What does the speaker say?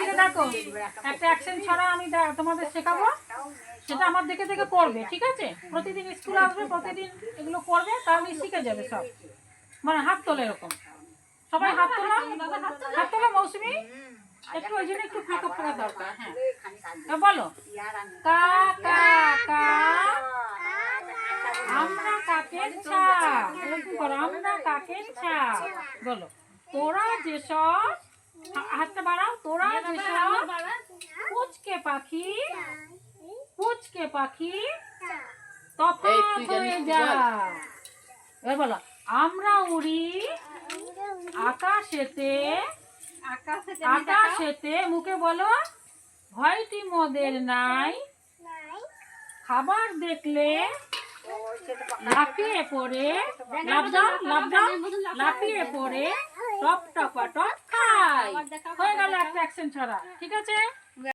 দেখো একটা অ্যাকশন ছড়া আমি তোমাদের শেখাবো, সেটা আমার দেখে দেখে করবে, ঠিক আছে? প্রতিদিন স্কুলে আসবে, প্রতিদিন এগুলো করবে, তাহলে শিখে যাবে সব। মানে হাত তোলে এরকম, সবাই হাত তোলা, হাত তোলা। মৌসুমি একটু ওই জন্য একটু ফাঁকা ফাঁকা দরকার। হ্যাঁ বলো, কা কা কা আমরা কাকের ছা, এরকম করো, আমরা কাকের ছা। বলো, তোরা যেসব, হাতটা বাড়াও, তোরা যেসব পুচকে পাখি, পুচকে পাখি তফাৎ হয়ে যা। এবার বলো, আমরা উড়ি আকাশেতে, আকাশেতে, মুখে বলো, ভয়টি মোদের নাই, খাবার দেখলে লাফিয়ে পড়ে, লাফিয়ে পড়ে টপ টপা টপ খাই। হয়ে গেল একটা অ্যাকশন ছড়া, ঠিক আছে?